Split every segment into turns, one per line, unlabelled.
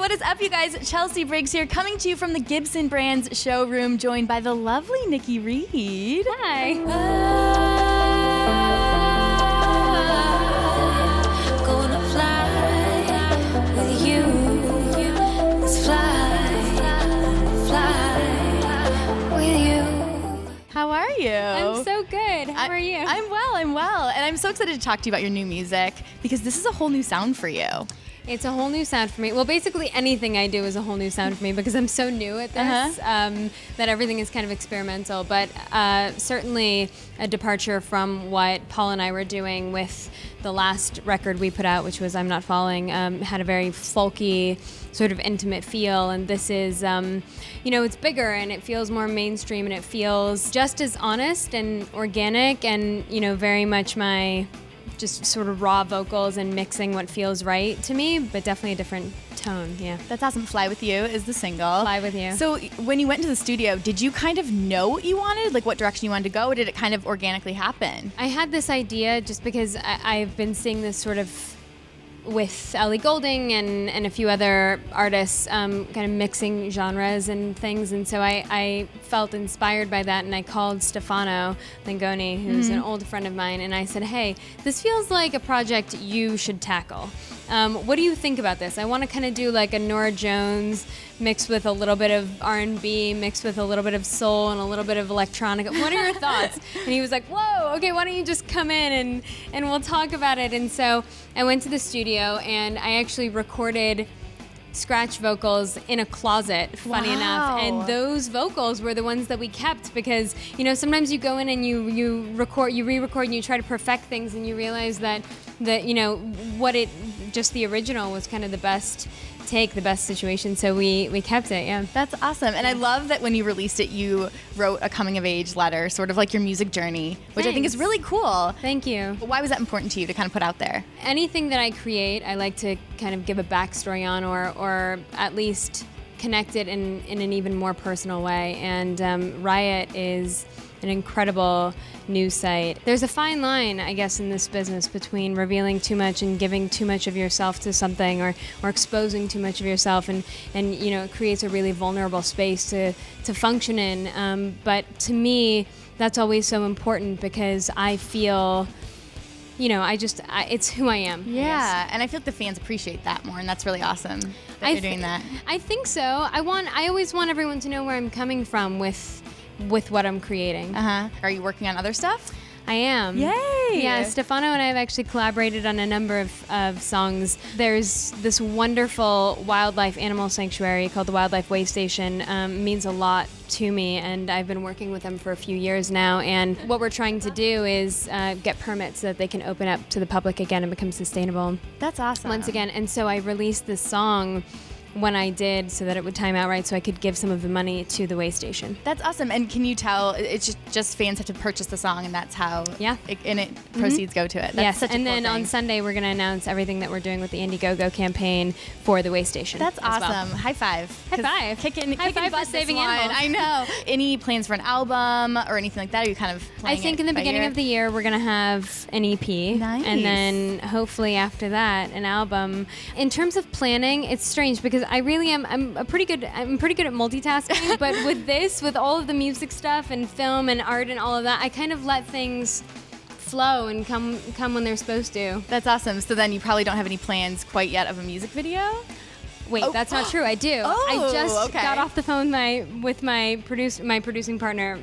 what is up, you guys? Chelsea Briggs here, coming to you from the Gibson brand's showroom, joined by the lovely Nikki Reed.
Hi.
Gonna fly with you. Let's fly with you.
How are you?
I'm so good. How are you?
I'm well. And I'm so excited to talk to you about your new music because this is a whole new sound for you.
It's a whole new sound for me. Well, basically anything I do is a whole new sound for me because I'm so new at this that everything is kind of experimental. But certainly a departure from what Paul and I were doing with the last record we put out, which was I'm Not Falling, had a very folky, sort of intimate feel. And this is, it's bigger and it feels more mainstream and it feels just as honest and organic and, very much my just sort of raw vocals and mixing what feels right to me, but definitely a different tone, yeah.
That's awesome. Fly With You is the single.
Fly With You.
So when you went into the studio, did you kind of know what you wanted, like what direction you wanted to go, or did it kind of organically happen?
I had this idea just because I've been seeing this sort of with Ellie Goulding and a few other artists kind of mixing genres and things, and so I felt inspired by that, and I called Stefano Langoni, who's an old friend of mine, and I said, hey, this feels like a project you should tackle. What do you think about this? I want to kind of do like a Norah Jones mixed with a little bit of R&B, mixed with a little bit of soul and a little bit of electronic. What are your thoughts? And he was like, whoa, okay, why don't you just come in and we'll talk about it. And so I went to the studio and I actually recorded scratch vocals in a closet, funny enough, and those vocals were the ones that we kept because sometimes you go in and you re-record and you try to perfect things and you realize that just the original was kind of the best situation, so we kept it. Yeah,
that's awesome. And I love that when you released it you wrote a coming of age letter, sort of like your music journey, which I think is really cool.
Thank you.
But why was that important to you to kind of put out there?
Anything that I create I like to kind of give a backstory on or at least connect it in an even more personal way, and Riot is an incredible news site. There's a fine line, I guess, in this business between revealing too much and giving too much of yourself to something or exposing too much of yourself, and it creates a really vulnerable space to function in. But to me, that's always so important because I feel it's who I am.
Yeah, and I feel like the fans appreciate that more, and that's really awesome that you're doing that.
I think so. I always want everyone to know where I'm coming from with what I'm creating.
Are you working on other stuff?
I am.
Yay!
Yeah, Stefano and I have actually collaborated on a number of songs. There's this wonderful wildlife animal sanctuary called the Wildlife Waystation. Means a lot to me, and I've been working with them for a few years now, and what we're trying to do is get permits so that they can open up to the public again and become sustainable.
That's awesome.
Once again, and so I released this song when I did so that it would time out right so I could give some of the money to the Waystation.
That's awesome. And can you tell, it's just fans have to purchase the song and that's how proceeds go to it. That's such a cool
then
thing.
On Sunday we're going to announce everything that we're doing with the IndieGoGo campaign for the Waystation.
That's awesome.
Well.
High five.
High five.
Kicking
butt
butt
saving
this one.
animals.
I know. Any plans for an album or anything like that? Are you kind of playing
I think
it
in the
by
beginning
ear?
of the year we're going to have an EP.
Nice.
And then hopefully after that an album. In terms of planning, it's strange because I really am I'm pretty good at multitasking, but with all of the music stuff and film and art and all of that, I kind of let things flow and come when they're supposed to.
That's awesome. So then you probably don't have any plans quite yet of a music video?
Wait, that's not true. I do. I just got off the phone with my producing partner.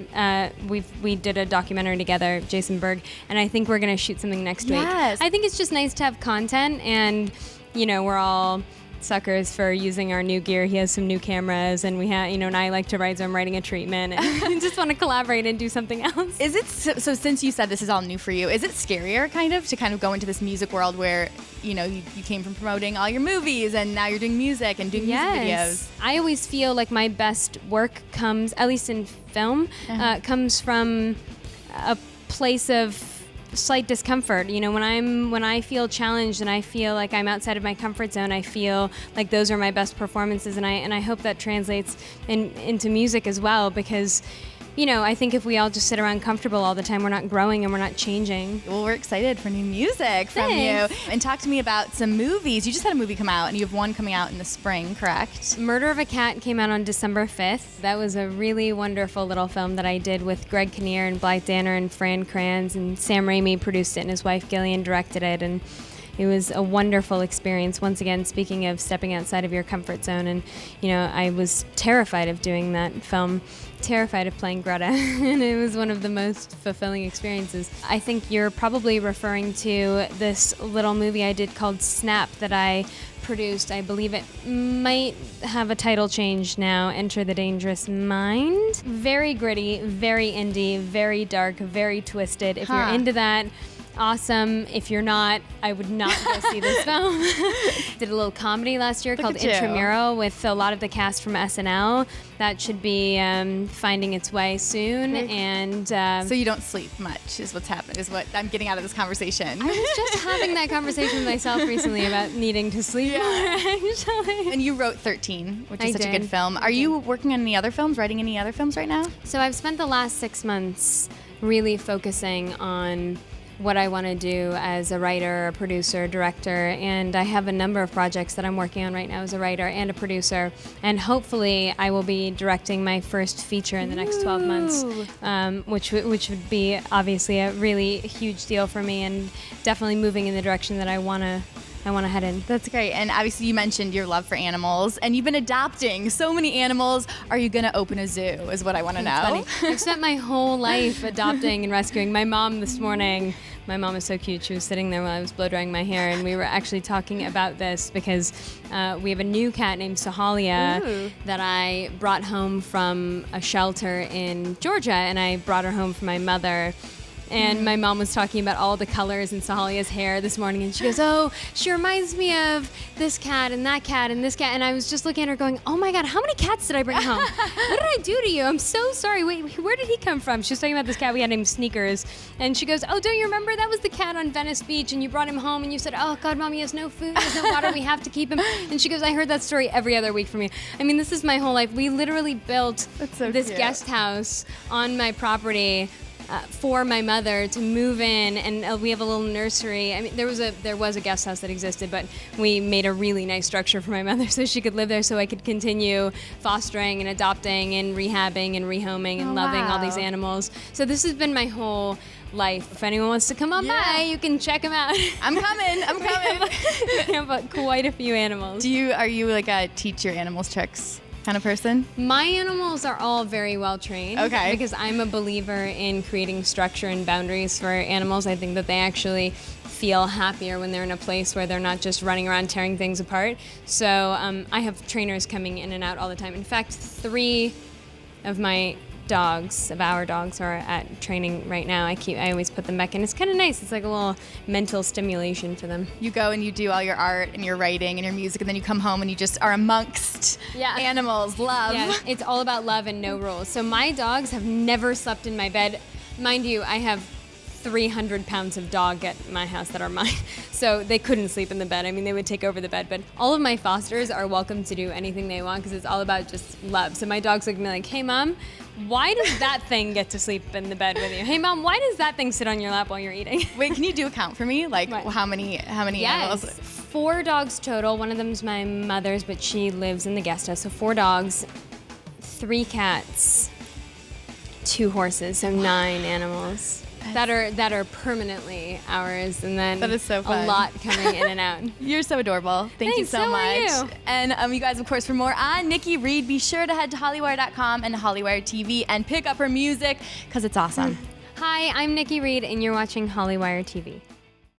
We did a documentary together, Jason Berg, and I think we're going to shoot something next week. I think it's just nice to have content, and we're all suckers for using our new gear. He has some new cameras, and we have, and I like to write, so I'm writing a treatment, and just want to collaborate and do something else.
Is it so? Since you said this is all new for you, is it scarier to go into this music world where you came from promoting all your movies and now you're doing music and doing music videos?
I always feel like my best work comes, at least in film, comes from a place of slight discomfort. When I feel challenged and I feel like I'm outside of my comfort zone, I feel like those are my best performances, and I hope that translates into music as well, because I think if we all just sit around comfortable all the time, we're not growing and we're not changing.
Well, we're excited for new music from you. And talk to me about some movies. You just had a movie come out, and you have one coming out in the spring, correct?
Murder of a Cat came out on December 5th. That was a really wonderful little film that I did with Greg Kinnear and Blythe Danner and Fran Kranz, and Sam Raimi produced it and his wife Gillian directed it, and it was a wonderful experience. Once again, speaking of stepping outside of your comfort zone, and I was terrified of doing that film, terrified of playing Greta, and it was one of the most fulfilling experiences. I think you're probably referring to this little movie I did called Snap that I produced. I believe it might have a title change now, Enter the Dangerous Mind. Very gritty, very indie, very dark, very twisted. If you're into that, awesome. If you're not, I would not go see this film. Did a little comedy last year called Intramural with a lot of the cast from SNL. That should be finding its way soon. And
so you don't sleep much is what's happened, is what I'm getting out of this conversation.
I was just having that conversation with myself recently about needing to sleep more, actually.
And you wrote 13, which is such a good film. Are you working on any other films, writing any other films right now?
So I've spent the last 6 months really focusing on what I want to do as a writer, a producer, director, and I have a number of projects that I'm working on right now as a writer and a producer, and hopefully I will be directing my first feature in the next 12 months, which would be obviously a really huge deal for me, and definitely moving in the direction that I want to head in.
That's great. And obviously you mentioned your love for animals, and you've been adopting so many animals. Are you going to open a zoo is what I want to know.
I've spent my whole life adopting and rescuing. My mom this morning, my mom is so cute. She was sitting there while I was blow drying my hair, and we were actually talking about this because we have a new cat named Sohalia that I brought home from a shelter in Georgia, and I brought her home for my mother. And my mom was talking about all the colors in Sohalia's hair this morning, and she goes, "Oh, she reminds me of this cat and that cat and this cat." And I was just looking at her going, "Oh my God, how many cats did I bring home? What did I do to you? I'm so sorry. Wait, where did he come from?" She was talking about this cat we had named Sneakers. And she goes, "Oh, don't you remember? That was the cat on Venice Beach, and you brought him home, and you said, 'Oh God, Mom, he has no food, he has no water, we have to keep him.'" And she goes, "I heard that story every other week from you." I mean, this is my whole life. We literally built this guest house on my property for my mother to move in, and we have a little nursery. I mean, there was a guest house that existed, but we made a really nice structure for my mother so she could live there, so I could continue fostering and adopting and rehabbing and rehoming and loving all these animals. So this has been my whole life. If anyone wants to come on by, you can check them out.
I'm coming.
We have quite a few animals.
Are you like a teach your animals tricks kind of person?
My animals are all very well trained.
Okay.
Because I'm a believer in creating structure and boundaries for animals. I think that they actually feel happier when they're in a place where they're not just running around tearing things apart. So I have trainers coming in and out all the time. In fact, 3 of our dogs are at training right now. I always put them back in. It's kind of nice. It's like a little mental stimulation for them.
You go and you do all your art and your writing and your music, and then you come home and you just are amongst animals, love.
Yeah, it's all about love and no rules. So my dogs have never slept in my bed. Mind you, I have 300 pounds of dog at my house that are mine. So they couldn't sleep in the bed. I mean, they would take over the bed. But all of my fosters are welcome to do anything they want because it's all about just love. So my dogs look at me like, "Hey, Mom, why does that thing get to sleep in the bed with you? Hey, Mom, why does that thing sit on your lap while you're eating?"
Wait, can you do a count for me? Like how many animals?
4 dogs total. One of them's my mother's, but she lives in the guest house. So 4 dogs, 3 cats, 2 horses, so 9 animals. That are permanently ours, and then
that is so fun.
A lot coming in and out.
You're so adorable. Thank you so much.
Are you.
And you guys, of course, for more on Nikki Reed, be sure to head to Hollywire.com and Hollywire TV and pick up her music because it's awesome.
Hi, I'm Nikki Reed, and you're watching Hollywire TV.